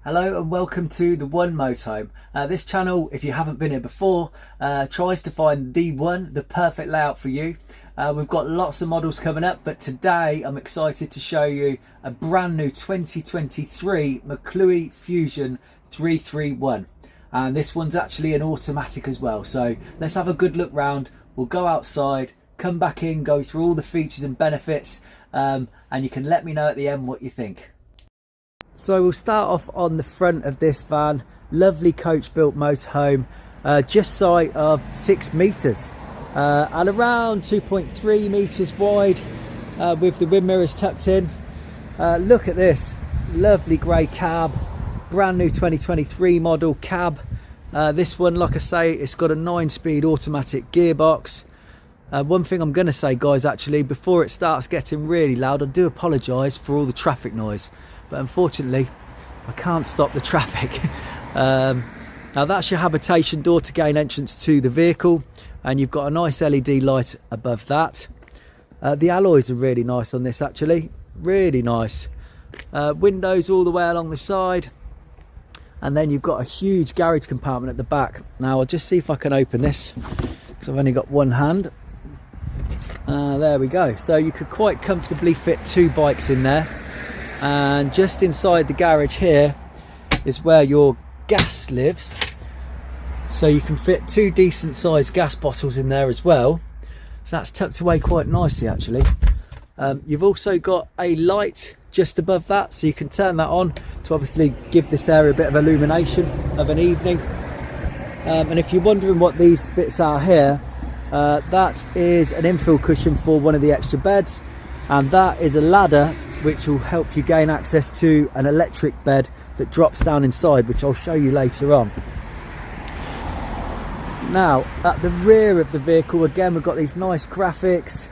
Hello and welcome to the One Motorhome. This channel, if you haven't been here before, tries to find the perfect layout for you. We've got lots of models coming up, but today I'm excited to show you a brand new 2023 Mclouis Fusion 331. And this one's actually an automatic as well. So let's have a good look round. We'll go outside, come back in, go through all the features and benefits, and you can let me know at the end what you think. So we'll start off on the front of this van. Lovely coach built motorhome, just shy of 6 meters and around 2.3 meters wide, with the wind mirrors tucked in. Look at this lovely grey cab, brand new 2023 model cab. This one, like I say, it's got a 9-speed automatic gearbox. One thing I'm going to say, guys, actually, before it starts getting really loud, I do apologise for all the traffic noise, but unfortunately I can't stop the traffic. Now that's your habitation door to gain entrance to the vehicle, and you've got a nice LED light above that. The alloys are really nice on this, actually, really nice. Windows all the way along the side, and then you've got a huge garage compartment at the back. Now I'll just see if I can open this because I've only got one hand. There we go. So you could quite comfortably fit 2 bikes in there. And just inside the garage here is where your gas lives, so you can fit 2 decent sized gas bottles in there as well. So that's tucked away quite nicely, actually. You've also got a light just above that, so you can turn that on to obviously give this area a bit of illumination of an evening. And if you're wondering what these bits are here, that is an infill cushion for one of the extra beds, and that is a ladder which will help you gain access to an electric bed that drops down inside, which I'll show you later on. Now at the rear of the vehicle, again, we've got these nice graphics,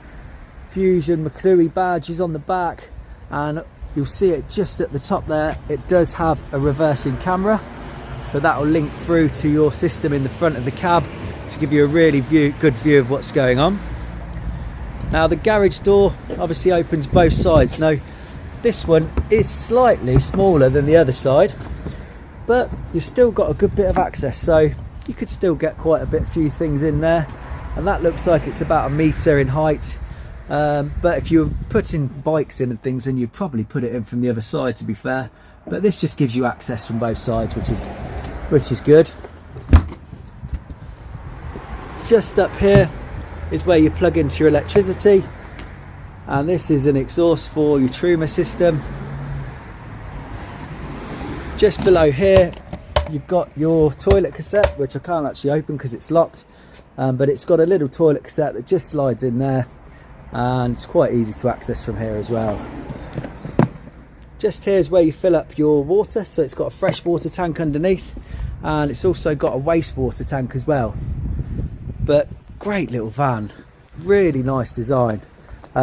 Fusion Mclouis badges on the back, and you'll see it just at the top there. It does have a reversing camera, so that will link through to your system in the front of the cab to give you a really good view of what's going on. Now the garage door obviously opens both sides. Now this one is slightly smaller than the other side, but you've still got a good bit of access, so you could still get quite a few things in there. And that looks like it's about 1 meter in height, but if you're putting bikes in and things, then you'd probably put it in from the other side, to be fair. But this just gives you access from both sides, which is good. Just up here is where you plug into your electricity, and this is an exhaust for your Truma system. Just below here you've got your toilet cassette, which I can't actually open because it's locked, but it's got a little toilet cassette that just slides in there, and it's quite easy to access from here as well. Just here's where you fill up your water, so it's got a fresh water tank underneath, and it's also got a wastewater tank as well. But great little van, really nice design.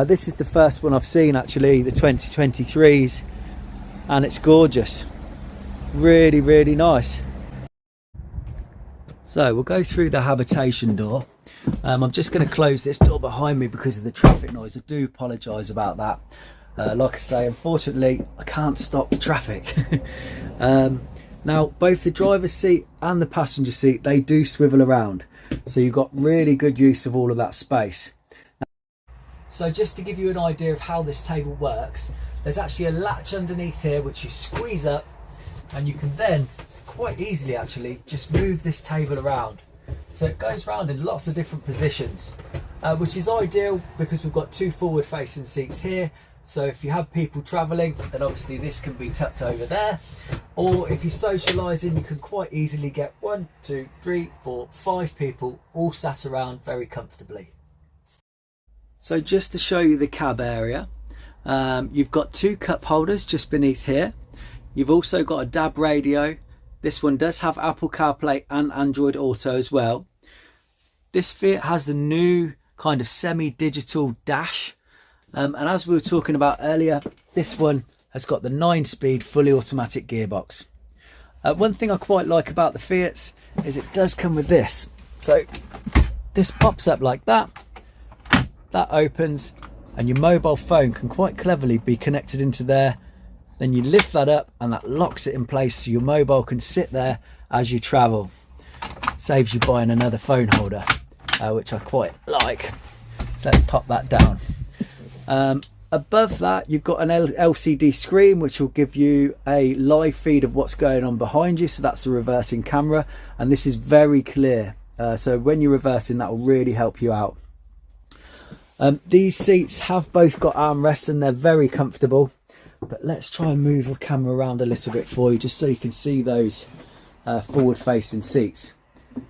This is the first one I've seen, actually, the 2023s, and it's gorgeous, really nice. So we'll go through the habitation door. I'm just going to close this door behind me because of the traffic noise. I do apologise about that. Like I say, unfortunately I can't stop the traffic. Now both the driver's seat and the passenger seat, they do swivel around, so you've got really good use of all of that space. So just to give you an idea of how this table works, there's actually a latch underneath here which you squeeze up, and you can then quite easily actually just move this table around. So it goes around in lots of different positions, which is ideal because we've got 2 forward facing seats here. So if you have people travelling, then obviously this can be tucked over there, or if you're socialising, you can quite easily get 1, 2, 3, 4, 5 people all sat around very comfortably. So just to show you the cab area, you've got 2 cup holders just beneath here. You've also got a DAB radio. This one does have Apple CarPlay and Android Auto as well. This Fiat has the new kind of semi-digital dash. And as we were talking about earlier, this one has got the 9-speed fully automatic gearbox. One thing I quite like about the Fiats is it does come with this. So this pops up like that. That opens, and your mobile phone can quite cleverly be connected into there then you lift that up and that locks it in place so your mobile can sit there as you travel. Saves you buying another phone holder, which I quite like. So let's pop that down. Above that, you've got an LCD screen which will give you a live feed of what's going on behind you. So that's the reversing camera, and this is very clear. So when you're reversing, that will really help you out. These seats have both got armrests and they're very comfortable. But let's try and move the camera around a little bit for you, just so you can see those forward facing seats.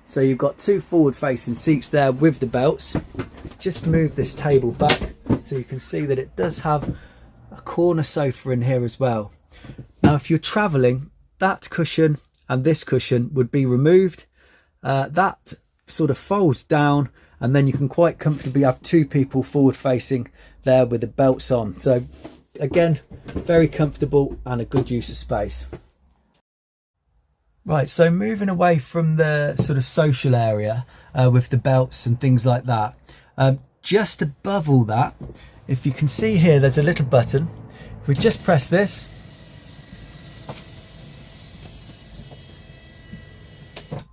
So you've got two forward facing seats there with the belts. Just move this table back so you can see that it does have a corner sofa in here as well. Now if you're traveling, that cushion and this cushion would be removed. That sort of folds down, and then you can quite comfortably have two people forward facing there with the belts on. So again, very comfortable and a good use of space. Right, so moving away from the sort of social area with the belts and things like that, just above all that, if you can see here, there's a little button. If we just press this,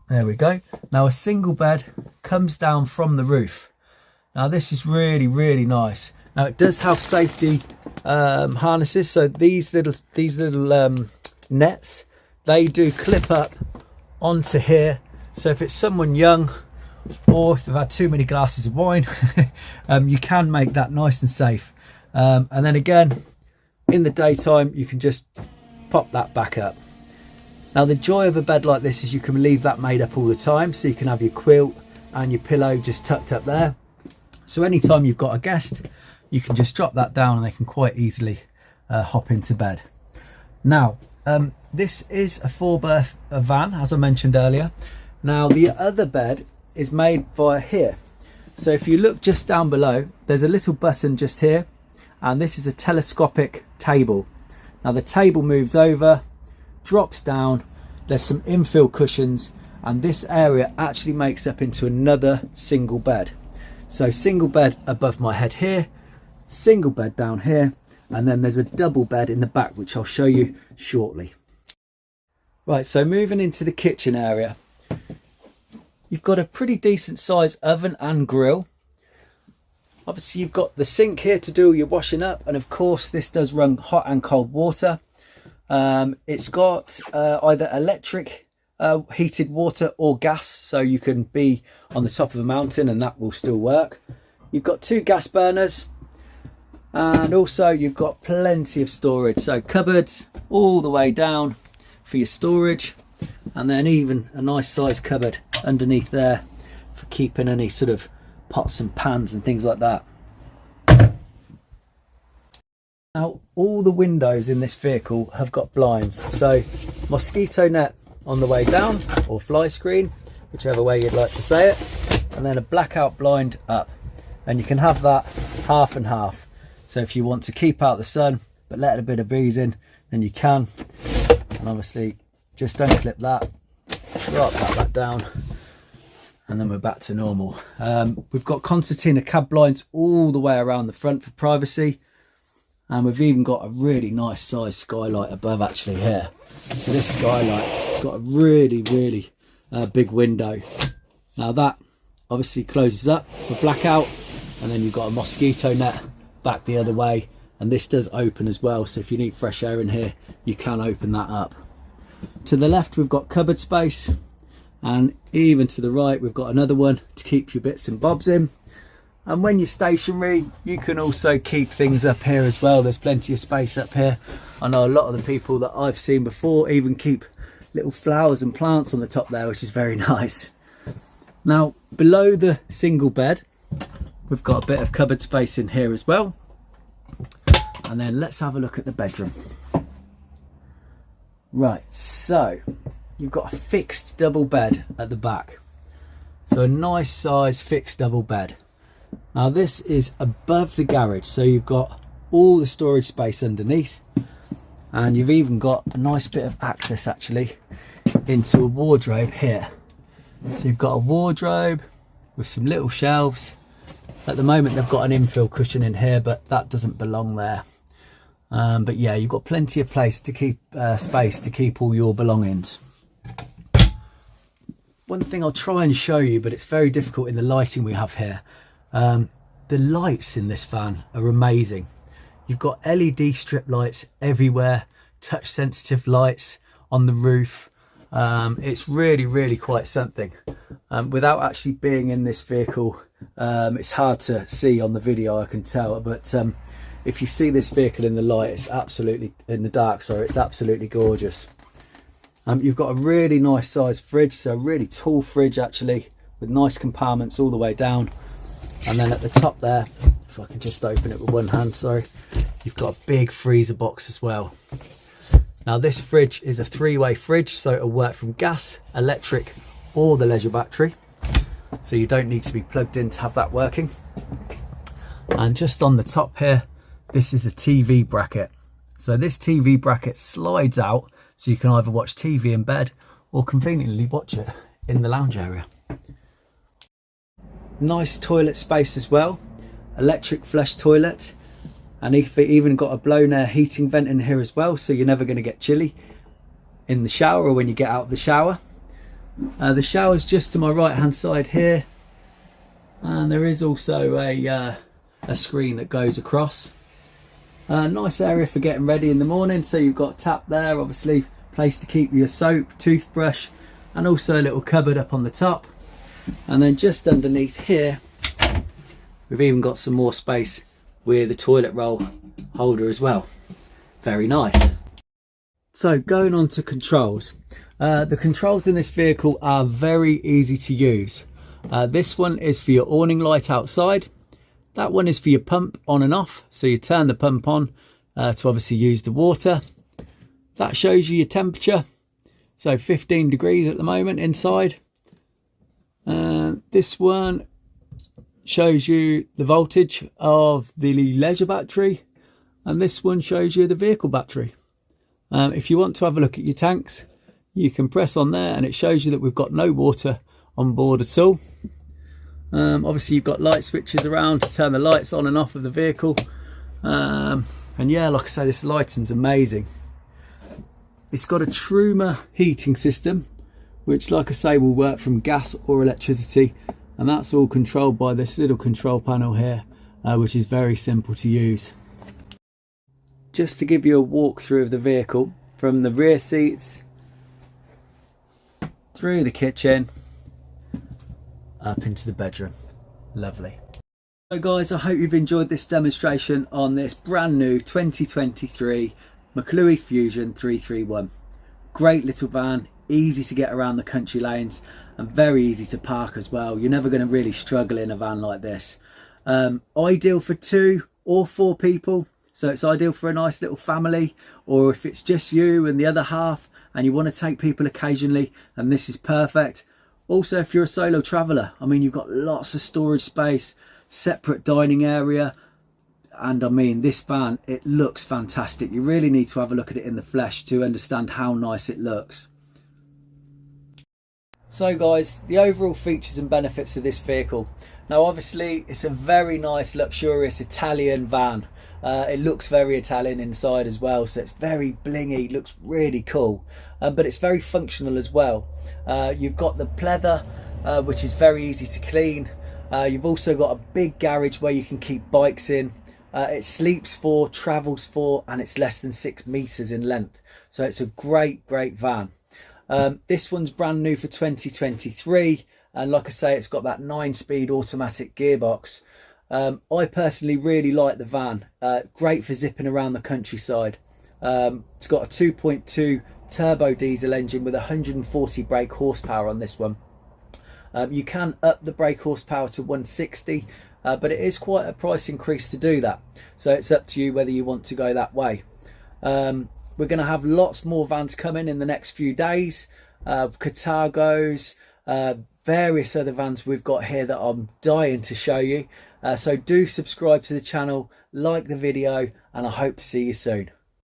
there we go. Now a single bed comes down from the roof. Now this is really, really nice. Now it does have safety harnesses, so these little nets, they do clip up onto here. So if it's someone young, or if they've had too many glasses of wine, you can make that nice and safe. And then again, in the daytime, you can just pop that back up. Now the joy of a bed like this is you can leave that made up all the time, so you can have your quilt and your pillow just tucked up there. So anytime you've got a guest, you can just drop that down and they can quite easily hop into bed. Now this is a 4-berth van, as I mentioned earlier. Now the other bed is made via here. So if you look just down below, there's a little button just here, and this is a telescopic table. Now the table moves over, drops down, there's some infill cushions, and this area actually makes up into another single bed. So single bed above my head here, single bed down here, and then there's a double bed in the back, which I'll show you shortly. Right, so moving into the kitchen area, you've got a pretty decent size oven and grill. Obviously you've got the sink here to do all your washing up, and of course this does run hot and cold water. It's got either electric heated water or gas, so you can be on the top of a mountain and that will still work. You've got 2 gas burners, and also you've got plenty of storage, so cupboards all the way down for your storage, and then even a nice size cupboard underneath there for keeping any sort of pots and pans and things like that. Now all the windows in this vehicle have got blinds, so mosquito net on the way down, or fly screen, whichever way you'd like to say it, and then a blackout blind up, and you can have that half and half. So if you want to keep out the sun but let a bit of breeze in, then you can. And obviously just unclip that, drop that back down, and then we're back to normal. We've got concertina cab blinds all the way around the front for privacy, and we've even got a really nice size skylight above actually here. So this skylight has got a really big window. Now that obviously closes up for blackout, and then you've got a mosquito net back the other way, and this does open as well, so if you need fresh air in here you can open that up. To the left we've got cupboard space, and even to the right we've got another one to keep your bits and bobs in. And when you're stationary, you can also keep things up here as well. There's plenty of space up here. I know a lot of the people that I've seen before even keep little flowers and plants on the top there, which is very nice. Now below the single bed we've got a bit of cupboard space in here as well. And then let's have a look at the bedroom. Right, so you've got a fixed double bed at the back. So a nice size fixed double bed. Now this is above the garage, so you've got all the storage space underneath, and you've even got a nice bit of access actually into a wardrobe here. So you've got a wardrobe with some little shelves. At the moment they've got an infill cushion in here, but that doesn't belong there. But yeah, you've got plenty of place to keep space to keep all your belongings. One thing I'll try and show you, but it's very difficult in the lighting we have here. The lights in this van are amazing. You've got LED strip lights everywhere, touch sensitive lights on the roof. It's really quite something. Without actually being in this vehicle, it's hard to see on the video, I can tell, but if you see this vehicle in the light, it's absolutely, in the dark, sorry, it's absolutely gorgeous. You've got a really nice sized fridge, so a really tall fridge actually, with nice compartments all the way down. And then at the top there, if I can just open it with one hand, sorry, you've got a big freezer box as well. Now this fridge is a 3-way fridge, so it'll work from gas, electric or the leisure battery. So you don't need to be plugged in to have that working. And just on the top here, this is a TV bracket. So this TV bracket slides out, so you can either watch TV in bed or conveniently watch it in the lounge area. Nice toilet space as well, electric flush toilet, and even got a blown air heating vent in here as well, so you're never going to get chilly in the shower or when you get out of the shower. The shower's just to my right hand side here, and there is also a screen that goes across. Nice area for getting ready in the morning, so you've got a tap there, obviously place to keep your soap, toothbrush, and also a little cupboard up on the top. And then just underneath here, we've even got some more space with the toilet roll holder as well. Very nice. So going on to controls. The controls in this vehicle are very easy to use. This one is for your awning light outside. That one is for your pump on and off. So you turn the pump on to obviously use the water. That shows you your temperature. So 15 degrees at the moment inside. This one shows you the voltage of the leisure battery. And this one shows you the vehicle battery. If you want to have a look at your tanks, you can press on there and it shows you that we've got no water on board at all. Obviously you've got light switches around to turn the lights on and off of the vehicle. And yeah, like I say, this lighting's amazing. It's got a Truma heating system, which like I say will work from gas or electricity, and that's all controlled by this little control panel here, which is very simple to use. Just to give you a walkthrough of the vehicle, from the rear seats through the kitchen up into the bedroom. Lovely. So guys, I hope you've enjoyed this demonstration on this brand new 2023 Mclouis Fusion 331. Great little van, easy to get around the country lanes and very easy to park as well. You're never going to really struggle in a van like this. Ideal for 2 or 4 people, so it's ideal for a nice little family, or if it's just you and the other half and you want to take people occasionally, then this is perfect. Also, if you're a solo traveller, I mean, you've got lots of storage space, separate dining area, and I mean, this van, it looks fantastic. You really need to have a look at it in the flesh to understand how nice it looks. So guys, the overall features and benefits of this vehicle. Now obviously it's a very nice luxurious Italian van. It looks very Italian inside as well, so it's very blingy, looks really cool, but it's very functional as well. You've got the pleather, which is very easy to clean. You've also got a big garage where you can keep bikes in. It sleeps for, travels for, and it's less than 6 meters in length, so it's a great van. This one's brand new for 2023, and like I say, it's got that 9-speed automatic gearbox. I personally really like the van. Great for zipping around the countryside. It's got a 2.2 turbo diesel engine with 140 brake horsepower on this one. You can up the brake horsepower to 160, but it is quite a price increase to do that, so it's up to you whether you want to go that way. We're going to have lots more vans coming in the next few days, Cartagos, various other vans we've got here that I'm dying to show you. So do subscribe to the channel, like the video, and I hope to see you soon.